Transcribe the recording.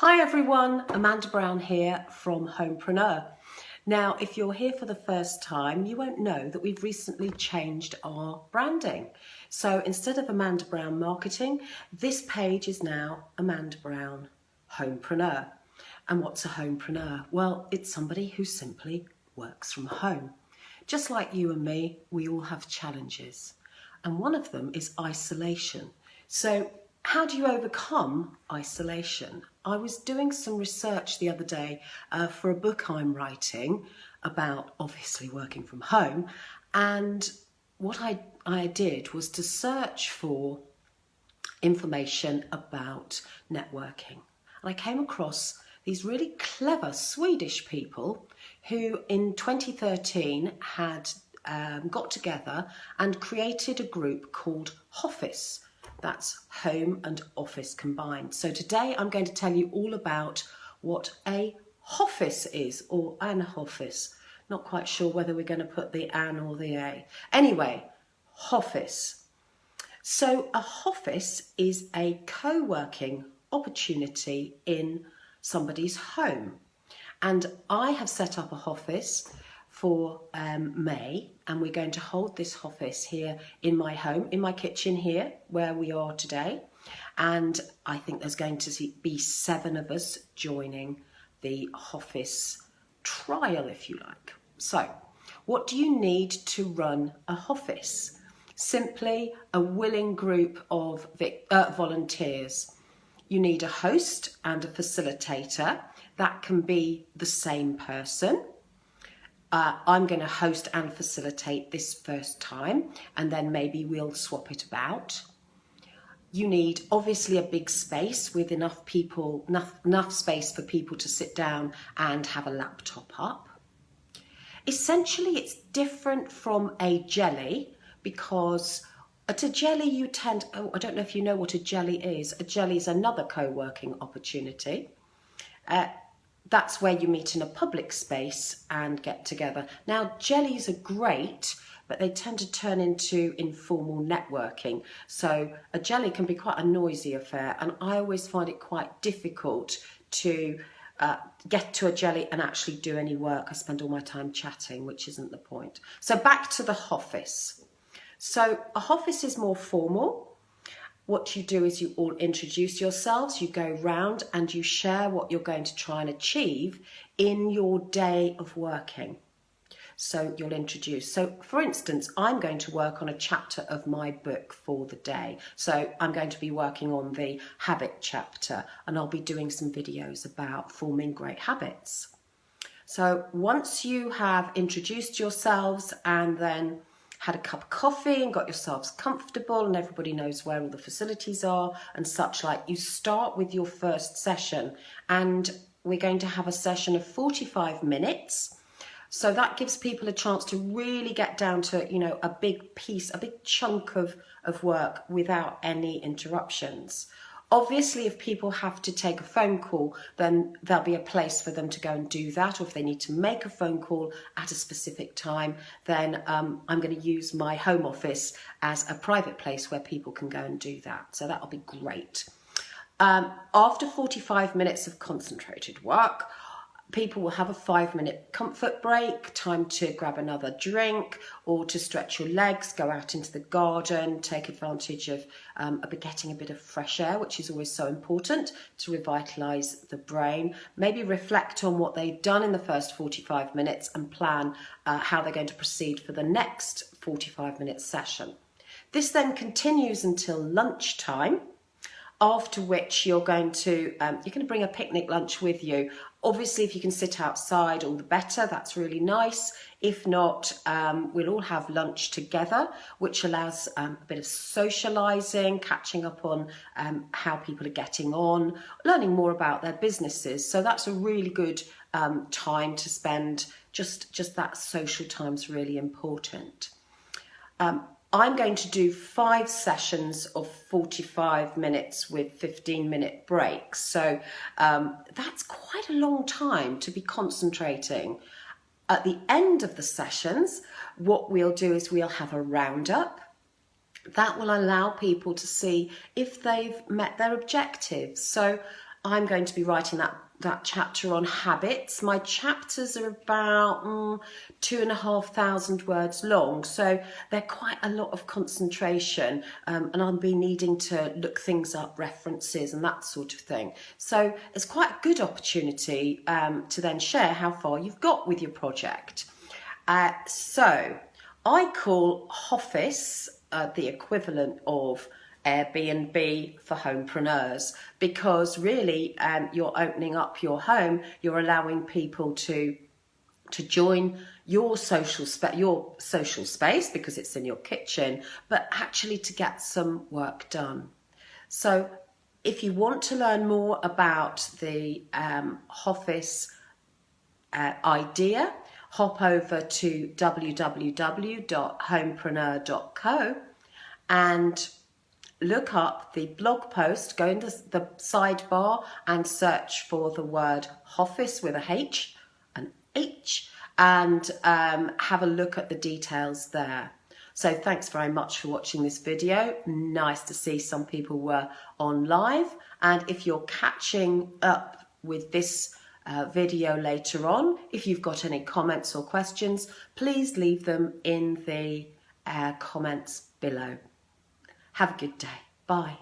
Hi everyone, Amanda Brown here from Homepreneur. Now, if you're here for the first time, you won't know that we've recently changed our branding. So instead of Amanda Brown Marketing, this page is now Amanda Brown Homepreneur. And what's a homepreneur? Well, it's somebody who simply works from home. Just like you and me, we all have challenges. And one of them is isolation. So how do you overcome isolation? I was doing some research the other day for a book I'm writing about obviously working from home, and what I did was to search for information about networking. And I came across these really clever Swedish people who in 2013 had got together and created a group called Hoffice. That's home and office combined. So today I'm going to tell you all about what a Hoffice is, or an Hoffice. Not quite sure whether we're going to put the an or the a. Anyway, Hoffice. So a Hoffice is a co-working opportunity in somebody's home. And I have set up a Hoffice for May, and we're going to hold this Hoffice here in my home, in my kitchen here, where we are today. And I think there's going to be 7 of us joining the Hoffice trial, if you like. So, what do you need to run a Hoffice? Simply a willing group of volunteers. You need a host and a facilitator. That can be the same person. I'm going to host and facilitate this first time, and then maybe we'll swap it about. You need obviously a big space with enough space for people to sit down and have a laptop up. Essentially, it's different from a jelly because at a jelly you tend, I don't know if you know what a jelly is. A jelly is another co-working opportunity. That's where you meet in a public space and get together. Now, jellies are great, but they tend to turn into informal networking. So a jelly can be quite a noisy affair, and I always find it quite difficult to get to a jelly and actually do any work. I spend all my time chatting, which isn't the point. So back to the Hoffice. So a Hoffice is more formal. What you do is you all introduce yourselves, you go round and you share what you're going to try and achieve in your day of working. So you'll introduce. So for instance, I'm going to work on a chapter of my book for the day. So I'm going to be working on the habit chapter, and I'll be doing some videos about forming great habits. So once you have introduced yourselves and then had a cup of coffee and got yourselves comfortable and everybody knows where all the facilities are and such like, you start with your first session, and we're going to have a session of 45 minutes. So that gives people a chance to really get down to, a big piece, a big chunk of work without any interruptions. Obviously, if people have to take a phone call, then there'll be a place for them to go and do that. Or if they need to make a phone call at a specific time, then I'm going to use my home office as a private place where people can go and do that. So that'll be great. After 45 minutes of concentrated work, people will have a 5-minute comfort break, time to grab another drink or to stretch your legs, go out into the garden, take advantage of getting a bit of fresh air, which is always so important to revitalise the brain. Maybe reflect on what they've done in the first 45 minutes and plan how they're going to proceed for the next 45-minute session. This then continues until lunchtime, after which you're going to bring a picnic lunch with you. Obviously, if you can sit outside, all the better. That's really nice. If not, we'll all have lunch together, which allows a bit of socialising, catching up on how people are getting on, learning more about their businesses. So that's a really good time to spend. Just that social time's really important. I'm going to do 5 sessions of 45 minutes with 15-minute breaks. So that's quite a long time to be concentrating. At the end of the sessions, what we'll do is we'll have a roundup. That will allow people to see if they've met their objectives. So I'm going to be writing that chapter on habits. My chapters are about 2,500 words long, so they're quite a lot of concentration, and I'll be needing to look things up, references and that sort of thing. So it's quite a good opportunity to then share how far you've got with your project. So I call Hoffice the equivalent of Airbnb for homepreneurs, because really you're opening up your home, you're allowing people to join your social space because it's in your kitchen, but actually to get some work done. So if you want to learn more about the Hoffice idea, hop over to www.homepreneur.co and look up the blog post, go into the sidebar and search for the word Hoffice with a H, an H, and have a look at the details there. So thanks very much for watching this video. Nice to see some people were on live. And if you're catching up with this video later on, if you've got any comments or questions, please leave them in the comments below. Have a good day. Bye.